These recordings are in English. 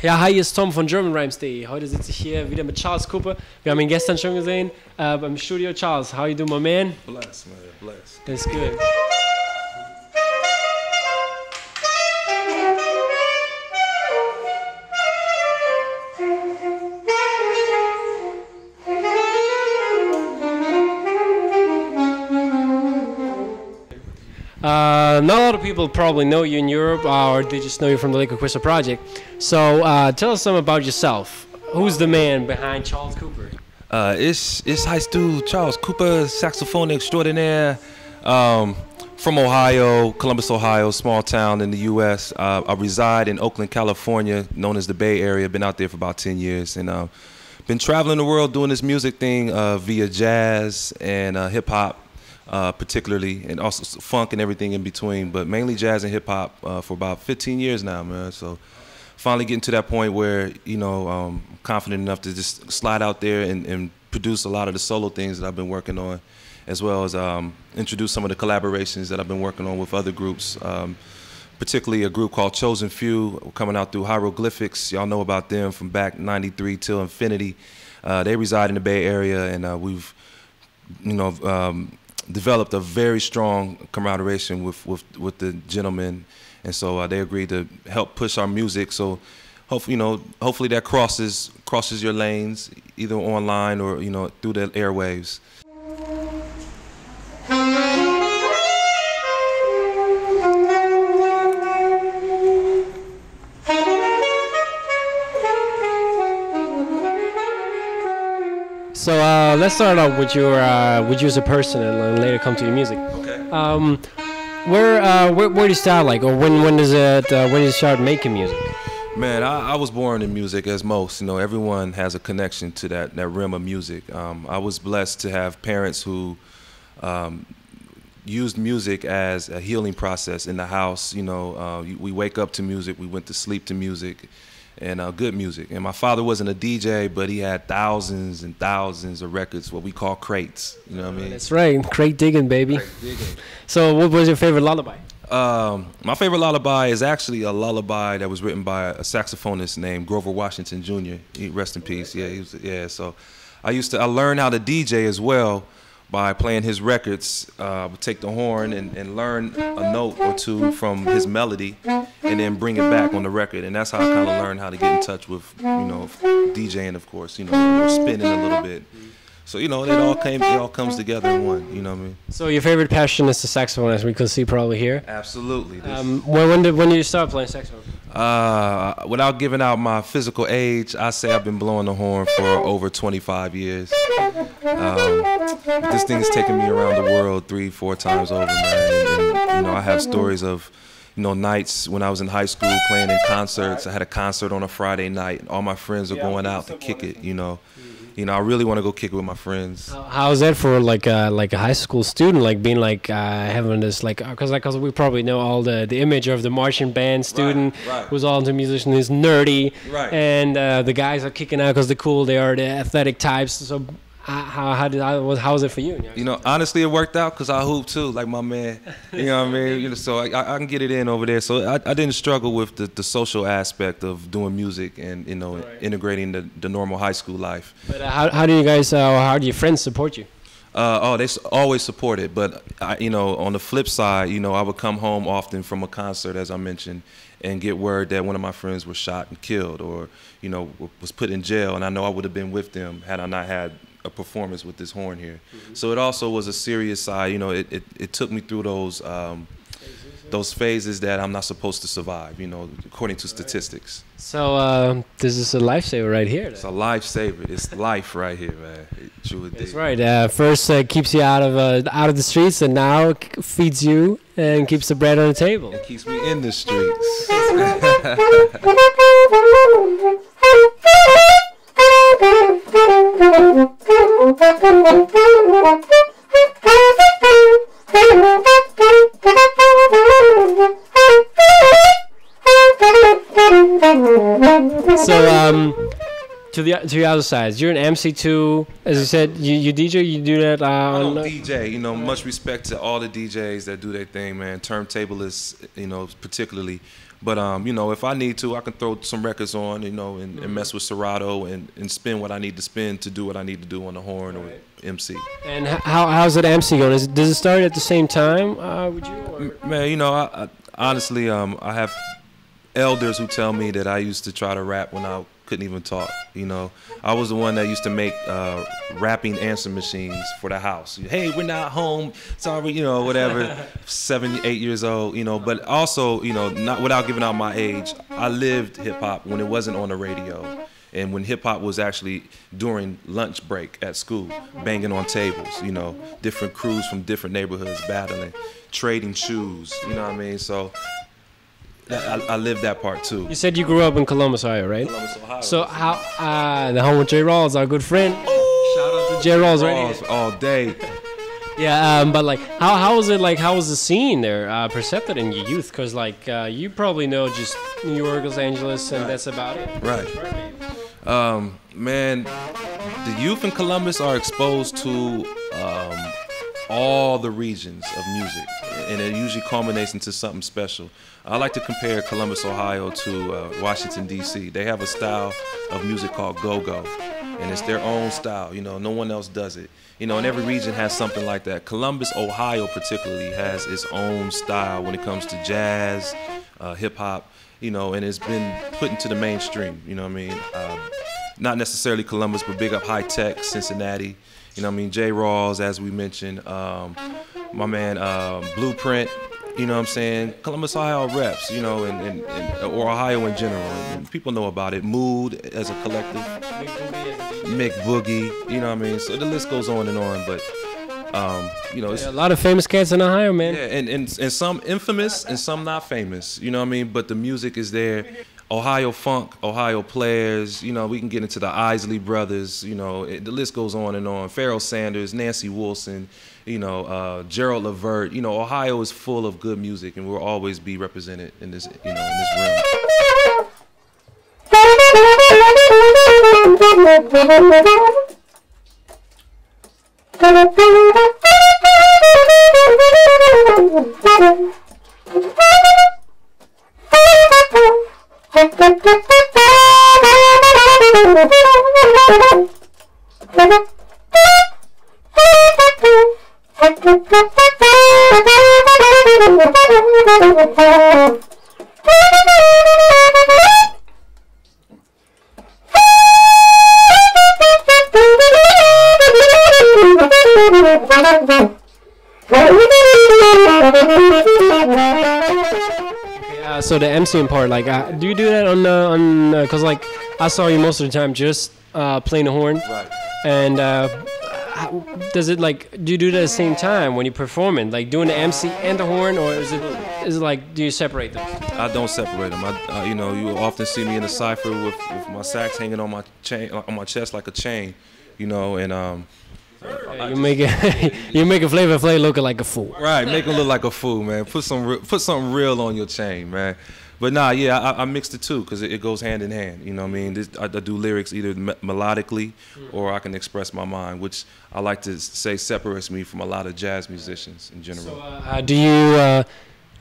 Ja, hi, hier ist Tom von GermanRhymes.de. Heute sitze ich hier wieder mit Charles Cooper. Wir haben ihn gestern schon gesehen beim Studio. Charles, how you doing, my man? Bless, man, bless. That's good. Not a lot of people probably know you in Europe, or they just know you from the Liquid Crystal Project. So tell us something about yourself. Who's the man behind Charles Cooper? It's high school Charles Cooper, saxophone extraordinaire, from Ohio, Columbus, Ohio, small town in the U.S. I reside in Oakland, California, known as the Bay Area. Been out there for about 10 years, and been traveling the world doing this music thing via jazz and hip hop. Particularly, and also funk and everything in between, but mainly jazz and hip hop for about 15 years now, man. So finally getting to that point where, you know, I'm confident enough to just slide out there and produce a lot of the solo things that I've been working on, as well as introduce some of the collaborations that I've been working on with other groups, particularly a group called Chosen Few, coming out through Hieroglyphics. Y'all know about them from back 93 till infinity. They reside in the Bay Area, and we've, you know, developed a very strong camaraderie with the gentlemen, and so they agreed to help push our music. So, hopefully that crosses your lanes, either online or through the airwaves. So let's start out with you as a person, and later come to your music. Okay. Where do you start, like, or when does you start making music? Man, I was born in music, as most. Everyone has a connection to that realm of music. I was blessed to have parents who used music as a healing process in the house. We wake up to music, we went to sleep to music. And good music. And my father wasn't a DJ, but he had thousands and thousands of records, what we call crates. You know what I mean? That's right, crate digging, baby. Crate digging. So what was your favorite lullaby? My favorite lullaby is actually a lullaby that was written by a saxophonist named Grover Washington Jr. Rest in peace. Yeah, So I learned how to DJ as well by playing his records. I would take the horn and learn a note or two from his melody, and then bring it back on the record. And that's how I kind of learned how to get in touch with, DJing, of course, or spinning a little bit. So, it all comes together in one, you know what I mean? So your favorite passion is the saxophone, as we can see probably here. Absolutely. When did you start playing saxophone? Without giving out my physical age, I say I've been blowing the horn for over 25 years. This thing has taken me around the world 3-4 times over, man. And I have stories of, nights when I was in high school playing in concerts. I had a concert on a Friday night, and all my friends are going out to kick it, I really want to go kick it with my friends. How is that for like a high school student, like being having this because we probably know all the image of the marching band student who's all into musician, is nerdy, and the guys are kicking out because they're cool, they are the athletic types. So how was it for you? Honestly, it worked out because I hoop too, like my man. You know what I mean? So I can get it in over there. So I didn't struggle with the social aspect of doing music and integrating the normal high school life. But how do you guys? How do your friends support you? They always support it. But on the flip side, I would come home often from a concert, as I mentioned, and get word that one of my friends was shot and killed, or was put in jail, and I know I would have been with them had I not had a performance with this horn here. So it also was a serious side. It took me through those phases that I'm not supposed to survive, according to statistics. So this is a lifesaver right here. It's a lifesaver. It's life right here, man. That's right. First keeps you out of the streets, and now feeds you and keeps the bread on the table. It keeps me in the streets. So to the other side, you're an MC too. As you said, you DJ. You do that. I don't DJ. Much respect to all the DJs that do their thing, man. Turntablists, particularly. But you know, if I need to, I can throw some records on, you know, and mess with Serato and spin what I need to spin to do what I need to do on the horn or MC. And how's it MC going? Does it start at the same time? Would you? Or? Man, you know, I honestly, I have elders who tell me that I used to try to rap when I couldn't even talk. You know, I was the one that used to make rapping answer machines for the house. Hey, we're not home. Sorry, you know, whatever. 7, 8 years old, you know. But also, you know, not without giving out my age, I lived hip hop when it wasn't on the radio, and when hip hop was actually during lunch break at school, banging on tables. You know, different crews from different neighborhoods battling, trading shoes. You know what I mean? So. I lived that part too. You said you grew up in Columbus, Ohio, right? Columbus, Ohio. So how the home with JRawlz, our good friend. Shout out to JRawlz right here. All day. Yeah, but like, how was it? Like, how was the scene there perceived in your youth? Because like, you probably know just New York, Los Angeles, and that's about it. Right. Man, the youth in Columbus are exposed to all the regions of music, and it usually culminates into something special. I like to compare Columbus, Ohio to Washington, D.C. They have a style of music called go-go, and it's their own style. You know, no one else does it. You know, and every region has something like that. Columbus, Ohio particularly has its own style when it comes to jazz, hip-hop, you know, and it's been put into the mainstream, you know what I mean? Not necessarily Columbus, but big up High Tech, Cincinnati, you know what I mean? JRawlz, as we mentioned, my man Blueprint, you know what I'm saying? Columbus, Ohio reps, you know, or Ohio in general. And people know about it. Mood as a collective. Mick Boogie, you know what I mean? So the list goes on and on, but, you know. It's, a lot of famous cats in Ohio, man. Yeah, and some infamous and some not famous, you know what I mean? But the music is there. Ohio funk, Ohio players, you know, we can get into the Isley brothers, you know, the list goes on and on. Pharoah Sanders, Nancy Wilson, you know, Gerald Levert, you know, Ohio is full of good music, and we'll always be represented in this, you know, in this realm. So the MCing part, like, do you do that on cause like I saw you most of the time just playing the horn, right? And does it like, do you do that at the same time when you're performing, like doing the MC and the horn, or is it like, do you separate them? I don't separate them. You know, you will often see me in a cipher with my sax hanging on my chain, on my chest like a chain, you know, and you make a Flavor Flav look like a fool. Right, make him look like a fool, man. Put something real on your chain, man. But nah, yeah, I mixed the two because it goes hand in hand. You know what I mean? I do lyrics either melodically or I can express my mind, which I like to say separates me from a lot of jazz musicians in general. So, do you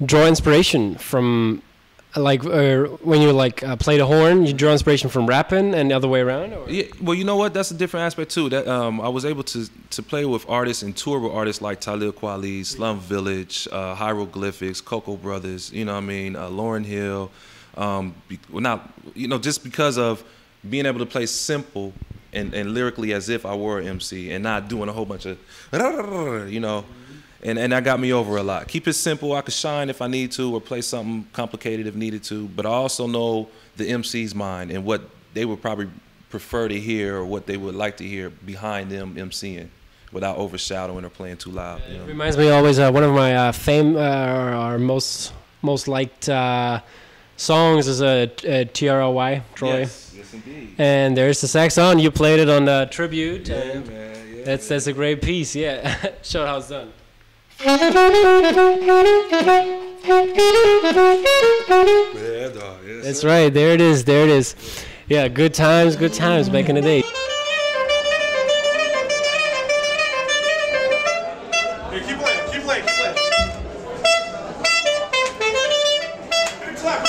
draw inspiration from, like, when you like play the horn, you draw inspiration from rapping and the other way around? Or? Yeah, well, you know what? That's a different aspect too. That I was able to play with artists and tour with artists like Talib Kweli, Slum Village, Hieroglyphics, Cocoa Brothers. You know what I mean? Lauryn Hill. Not, you know, just because of being able to play simple and lyrically as if I were an MC and not doing a whole bunch of, you know. And that got me over a lot. Keep it simple. I could shine if I need to or play something complicated if needed to. But I also know the MC's mind and what they would probably prefer to hear or what they would like to hear behind them MCing without overshadowing or playing too loud. You know? It reminds me always one of my our most liked songs is TRLY, Troy. Yes, indeed. And there's the sax on. You played it on the tribute. Yeah, and man. Yeah, that's a great piece. Yeah, show how it's done. That's right. There it is. There it is. Yeah, good times back in the day. Keep playing. Keep playing. Big clap.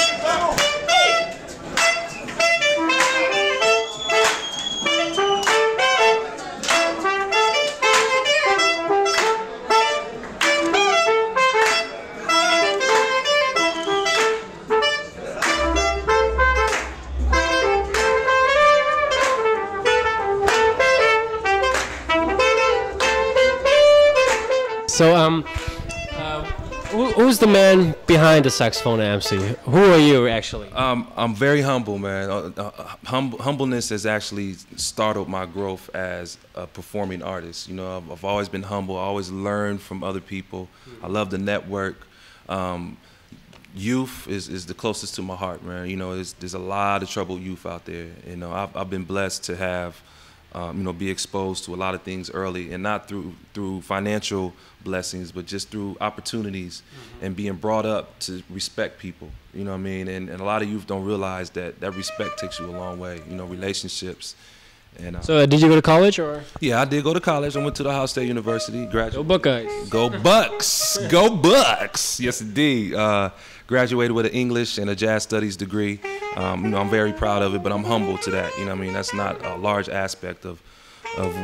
So who's the man behind the saxophone MC? Who are you actually? I'm very humble, man. Humbleness has actually startled my growth as a performing artist. You know, I've always been humble. I always learn from other people. I love the network. Youth is the closest to my heart, man. You know, there's a lot of troubled youth out there. You know, I've been blessed to have, you know, be exposed to a lot of things early, and not through financial blessings, but just through opportunities and being brought up to respect people. You know what I mean? And a lot of youth don't realize that respect takes you a long way. You know, relationships. And, so did you go to college or? Yeah, I did go to college. I went to the Ohio State University. Go Buckeyes. Go Bucks. Go Bucks. Yes, indeed. Graduated with an English and a jazz studies degree. You know, I'm very proud of it, but I'm humble to that. You know what I mean? That's not a large aspect of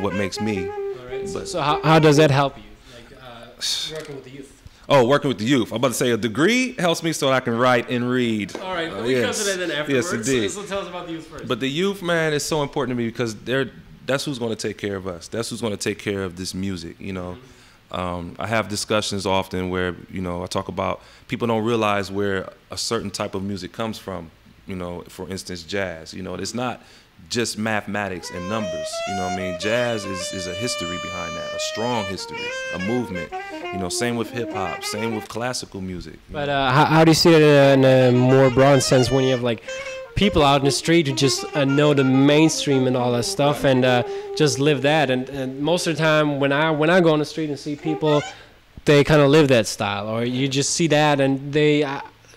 what makes me. All right. But so how does that help you? Like working with the youth? Oh, working with the youth. I'm about to say a degree helps me so I can write and read. All right, well, we come to that then afterwards. Yes, indeed. So tell us about the youth first. But the youth, man, is so important to me because that's who's going to take care of us. That's who's going to take care of this music, you know. I have discussions often where, you know, I talk about people don't realize where a certain type of music comes from. You know, for instance, jazz. You know, it's not just mathematics and numbers. You know what I mean? Jazz is a history behind that, a strong history, a movement. You know, same with hip hop, same with classical music. But how do you see it in a more broad sense when you have like people out in the street who just know the mainstream and all that stuff and just live that? And most of the time when I go on the street and see people, they kind of live that style, or you just see that and they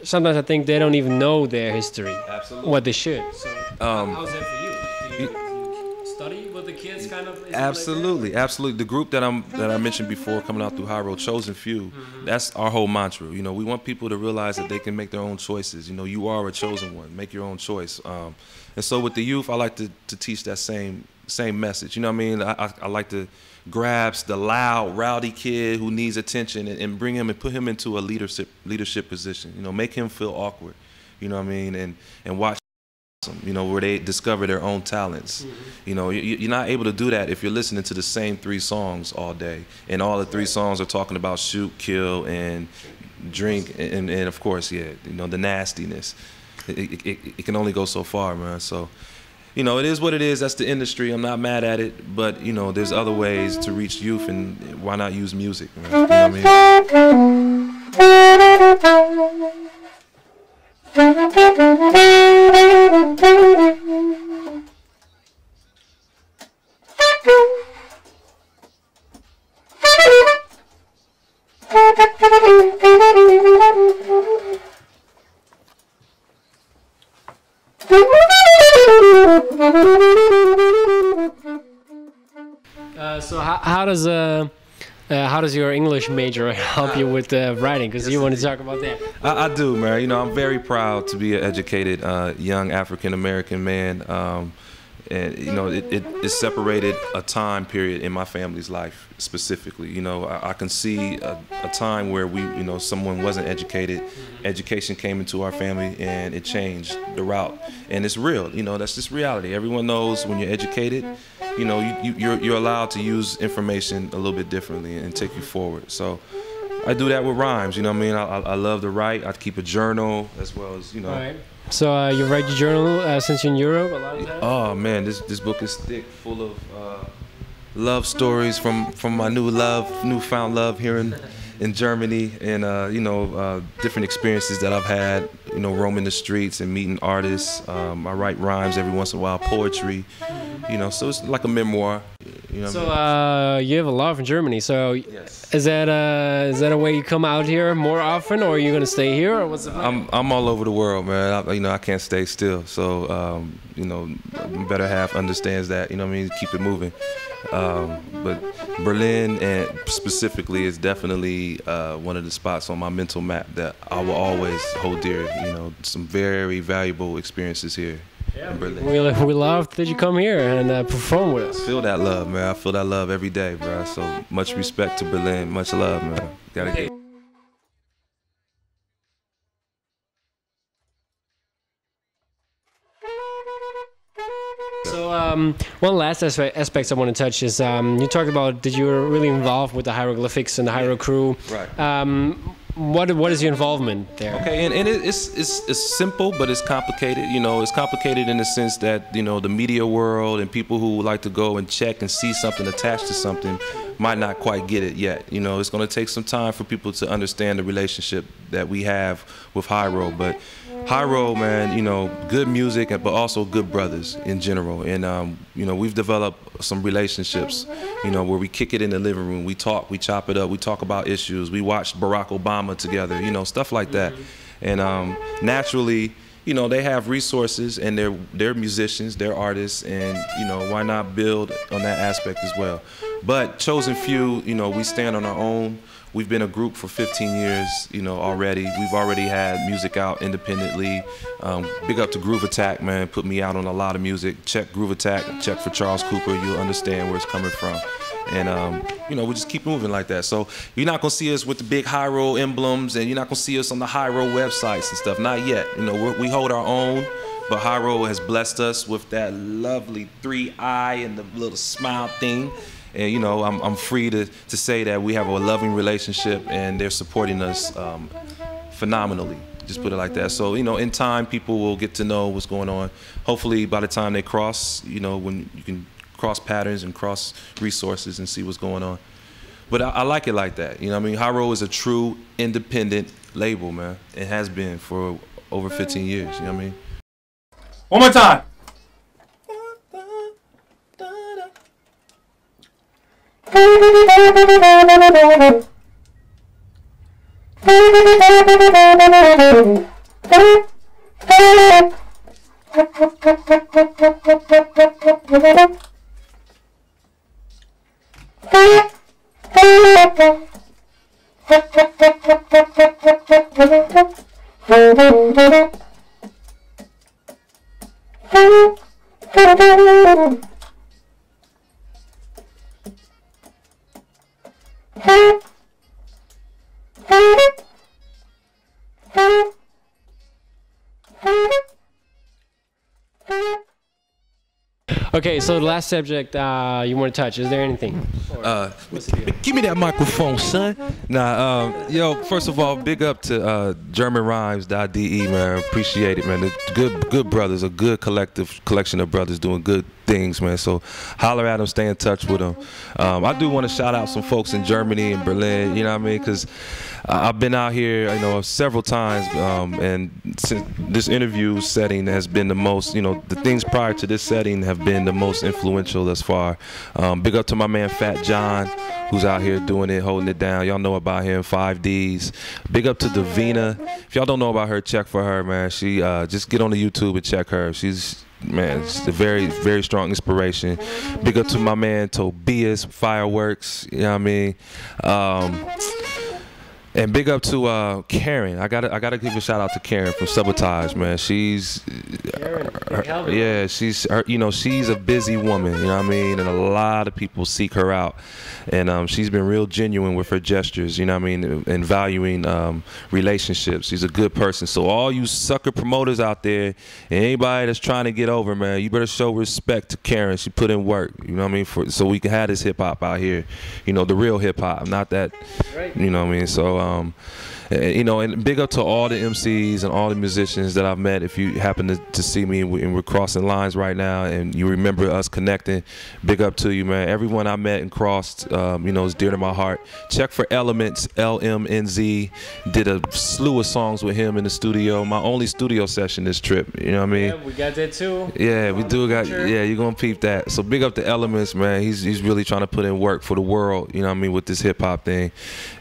sometimes I think they don't even know their history. Absolutely. What they should. So how's that for you? Do you study with the kids kind of? Absolutely, like absolutely. The group that I mentioned before, coming out through Hiero, Chosen Few, that's our whole mantra. You know, we want people to realize that they can make their own choices. You know, you are a chosen one. Make your own choice. And so with the youth, I like to teach that same message. You know what I mean? I like to grab the loud, rowdy kid who needs attention and bring him and put him into a leadership position. You know, make him feel awkward. You know what I mean? And watch. You know, where they discover their own talents. You know, you're not able to do that if you're listening to the same 3 songs all day, and all the 3 songs are talking about shoot, kill, and drink, and of course, yeah, you know, the nastiness. It can only go so far, man. So, you know, it is what it is. That's the industry. I'm not mad at it, but you know, there's other ways to reach youth, and why not use music, man? You know what I mean? So how does your English major help you with writing? Because you want to talk about that. I do, man. You know, I'm very proud to be an educated young African-American man. And, you know, it separated a time period in my family's life specifically. You know, I can see a time where you know, someone wasn't educated. Education came into our family and it changed the route. And it's real. You know, that's just reality. Everyone knows when you're educated, you know, you're allowed to use information a little bit differently and take you forward. So I do that with rhymes. You know what I mean? I love to write. I keep a journal as well as, you know. All right. So you write your journal since you're in Europe a lot of times? Oh man, this book is thick, full of love stories from my newfound love here in Germany, and you know, different experiences that I've had, you know, roaming the streets and meeting artists. I write rhymes every once in a while, poetry, you know, so it's like a memoir. You know so what I mean? You have a lot in Germany. So yes. Is that a way you come out here more often, or are you gonna stay here, or what's the plan? I'm all over the world, man. You know, I can't stay still. So you know, my better half understands that. You know what I mean? Keep it moving. But Berlin, and specifically, is definitely one of the spots on my mental map that I will always hold dear. You know, some very valuable experiences here. Yeah, we love that you come here and perform with us. I feel that love, man. I feel that love every day, bro. So much respect to Berlin. Much love, man. Gotta get. So one last aspect I want to touch is you talked about that you were really involved with the hieroglyphics and the Hiero crew. Right. What is your involvement there? Okay, and it's simple, but it's complicated. You know, it's complicated in the sense that, you know, the media world and people who like to go and check and see something attached to something might not quite get it yet. You know, it's going to take some time for people to understand the relationship that we have with Hiero. But Hiero, man, you know, good music, but also good brothers in general. And, you know, we've developed some relationships, you know, where we kick it in the living room. We talk, we chop it up, we talk about issues. We watched Barack Obama together, you know, stuff like that. And naturally, you know, they have resources and they're musicians, they're artists, and, you know, why not build on that aspect as well? But Chosen Few, you know, we stand on our own. We've been a group for 15 years, you know, already. We've already had music out independently. Big up to Groove Attack, man. Put me out on a lot of music. Check Groove Attack, check for Charles Cooper. You'll understand where it's coming from. And, you know, we just keep moving like that. So you're not going to see us with the big Hiero emblems, and you're not going to see us on the Hiero websites and stuff. Not yet. You know, we hold our own. But Hiero has blessed us with that lovely 3-eye and the little smile thing. And, you know, I'm free to say that we have a loving relationship, and they're supporting us phenomenally. Just put it like that. So, you know, in time, people will get to know what's going on. Hopefully, by the time they cross, you know, when you can cross patterns and cross resources and see what's going on. But I like it like that. You know what I mean? Hiero is a true independent label, man. It has been for over 15 years. You know what I mean? One more time. Okay, so the last subject you want to touch, is there anything? Give me that microphone, son. Nah, yo, first of all, big up to GermanRhymes.de, man. Appreciate it, man. The good brothers, a good collection of brothers doing good things, man. So holler at them, stay in touch with them. I do want to shout out some folks in Germany and Berlin, you know what I mean? Because I've been out here, you know, several times, and this interview setting has been the most, you know, the things prior to this setting have been the most influential thus far. Big up to my man Fat John, who's out here doing it, holding it down. Y'all know about him, 5Ds. Big up to Davina. If y'all don't know about her, check for her, man. She just get on the YouTube and check her. She's, man, it's a very, very strong inspiration. Big up to my man Tobias, Fireworks, you know what I mean? And big up to Karen. I gotta give a shout out to Karen from Sabotage, man. She's, yeah, she's a busy woman, you know what I mean? And a lot of people seek her out, and she's been real genuine with her gestures, you know what I mean? And valuing relationships. She's a good person. So all you sucker promoters out there, and anybody that's trying to get over, man, you better show respect to Karen. She put in work, you know what I mean? So we can have this hip hop out here, you know, the real hip hop, not that, you know what I mean? So. You know, and big up to all the MCs and all the musicians that I've met. If you happen to see me and we're crossing lines right now and you remember us connecting, big up to you, man. Everyone I met and crossed, you know, is dear to my heart. Check for Elements, LMNZ. Did a slew of songs with him in the studio. My only studio session this trip, you know what I mean? Yeah, we got that too. Yeah, we do got, yeah, you're going to peep that. So big up to Elements, man. He's really trying to put in work for the world, you know what I mean, with this hip-hop thing.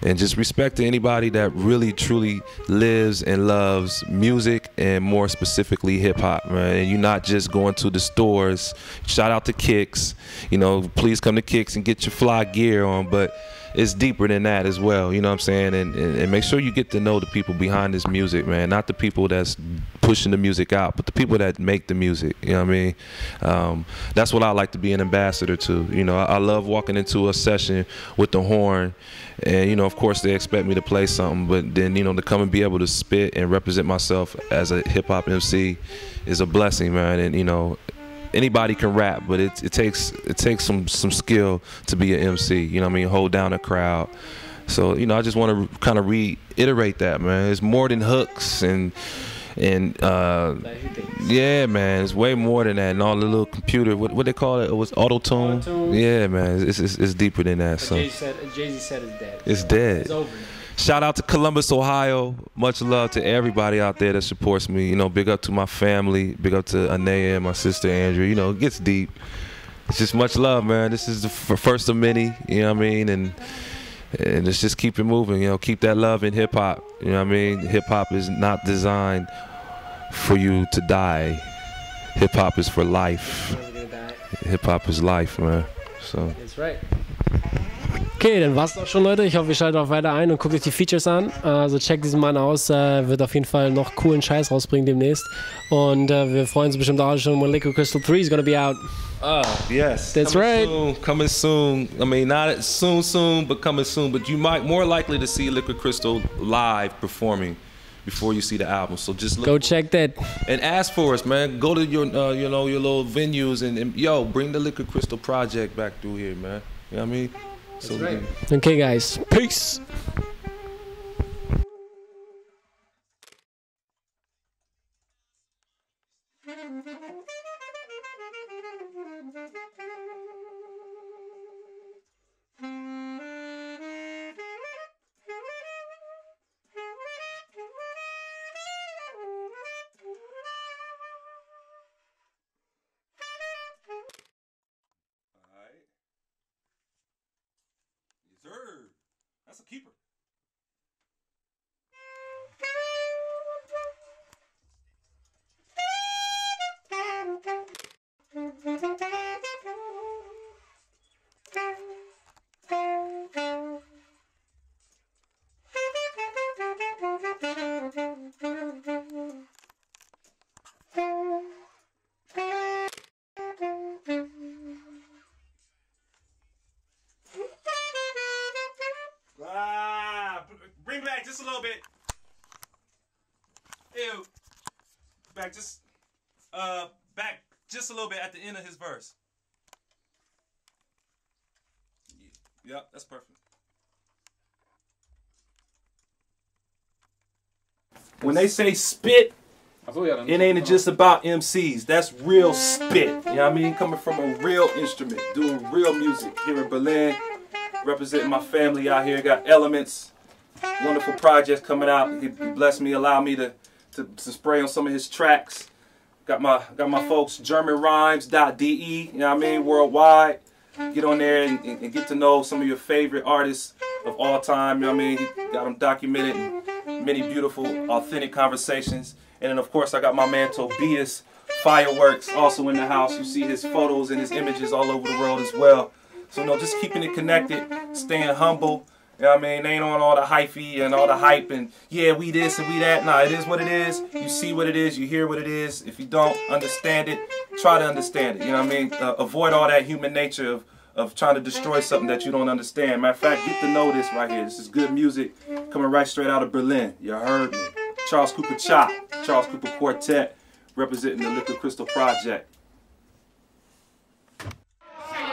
And just respect to anybody that really truly lives and loves music, and more specifically hip-hop, man. And you're not just going to the stores. Shout out to Kicks, you know, please come to Kicks and get your fly gear on, but it's deeper than that as well, you know what I'm saying? And make sure you get to know the people behind this music, man. Not the people that's pushing the music out, but the people that make the music, you know what I mean? That's what I like to be an ambassador to. You know, I love walking into a session with the horn, and, you know, of course they expect me to play something, but then, you know, to come and be able to spit and represent myself as a hip-hop MC is a blessing, man. And, you know, anybody can rap, but it takes some skill to be an MC. You know what I mean? Hold down a crowd. So I just want to kind of reiterate that, man. It's more than hooks and yeah, man, it's way more than that. And all the little computer, what they call it? It was auto-tune. Yeah, man, it's deeper than that. So Jay-Z said it's dead. It's dead. It's over. Shout out to Columbus, Ohio. Much love to everybody out there that supports me. Big up to my family. Big up to Anea and my sister Andrew. It gets deep. It's just much love, man. This is the first of many. You know what I mean? And let's just keep it moving. Keep that love in hip hop. You know what I mean? Hip hop is not designed for you to die. Hip hop is for life. Hip hop is life, man. So. That's right. Okay, dann war's auch schon, Leute. Ich hoffe, ihr schaltet auch weiter ein und guckt euch die Features an. Also checkt diesen Mann aus. Wird auf jeden Fall noch coolen Scheiß rausbringen demnächst. Und wir freuen uns bestimmt auch schon, when Liquid Crystal 3 is gonna be out. Yes. That's coming right. Soon, coming soon. I mean, not soon, but coming soon. But you might more likely to see Liquid Crystal live performing before you see the album. So just go check that and ask for us, man. Go to your your little venues and yo, bring the Liquid Crystal Project back through here, man. You know what I mean? So right. Okay, guys. Peace. That's a keeper. Bring back just a little bit. Ew. Back just a little bit at the end of his verse. Yeah, that's perfect. When they say spit, it ain't just about MCs. That's real spit. You know what I mean? Coming from a real instrument, doing real music here in Berlin, representing my family out here. Got Elements, wonderful projects coming out. He blessed me, allowed me to spray on some of his tracks. Got my folks GermanRhymes.de. You know what I mean? Worldwide. Get on there and get to know some of your favorite artists of all time. You know what I mean? Got them documented in many beautiful, authentic conversations. And then, of course, I got my man Tobias Fireworks also in the house. You see his photos and his images all over the world as well. So, just keeping it connected, staying humble. You know what I mean? Ain't on all the hyphy and all the hype and, yeah, we this and we that. Nah, it is what it is. You see what it is. You hear what it is. If you don't understand it, try to understand it. You know what I mean? Avoid all that human nature of trying to destroy something that you don't understand. Matter of fact, get to know this right here. This is good music coming right straight out of Berlin. You heard me. Charles Cooper Chop, Charles Cooper Quartet, representing the Liquid Crystal Project.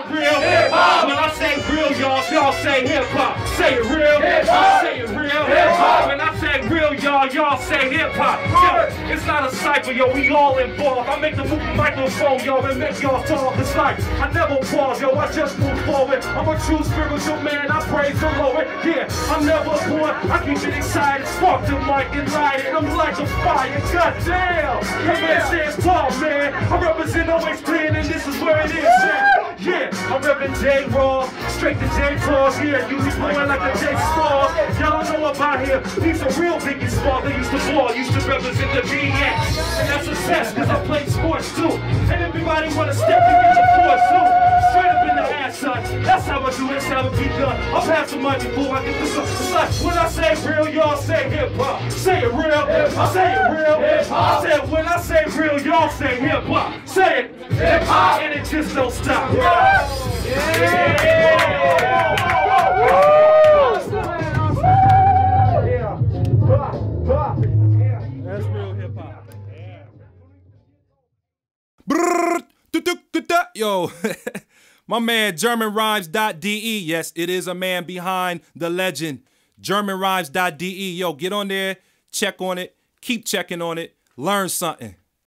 Real hip-hop. When I say real, y'all say hip-hop. Say it real, hip-hop. Say it real, hip-hop. When I say real, y'all say hip-hop. Yo, it's not a cypher, yo, we all involved. I make the microphone, yo, and make y'all talk. It's like, I never pause, yo, I just move forward. I'm a true spiritual man, I praise the Lord. Yeah, I'm never bored, I keep it excited. Spark the mic and light it, I'm like a fire. Goddamn, your man stands tall, man. I represent always clean, and this is where it is, man. Yeah, I'm reppin' JRawlz, straight to J-Claws, yeah, you be blowing like the J-Stars. Y'all don't know about him, he's a real Biggie Small, they used to ball, used to represent the BX. And that's a test, cause I played sports too. And everybody wanna step and get the force too. Straight up in the ass, son, that's how I do it, that's how it be done. I'll pass the money before I get this up. It's like, when I say real, y'all say hip-hop. Say it real, I say it real, I said when I say real, y'all say hip-hop. Say it, hip-hop, and it just don't stop. Yeah. That's real hip-hop. Yeah. Yo, my man GermanRhymes.de. Yes, it is a man behind the legend. GermanRhymes.de. Yo, get on there, check on it, keep checking on it, learn something.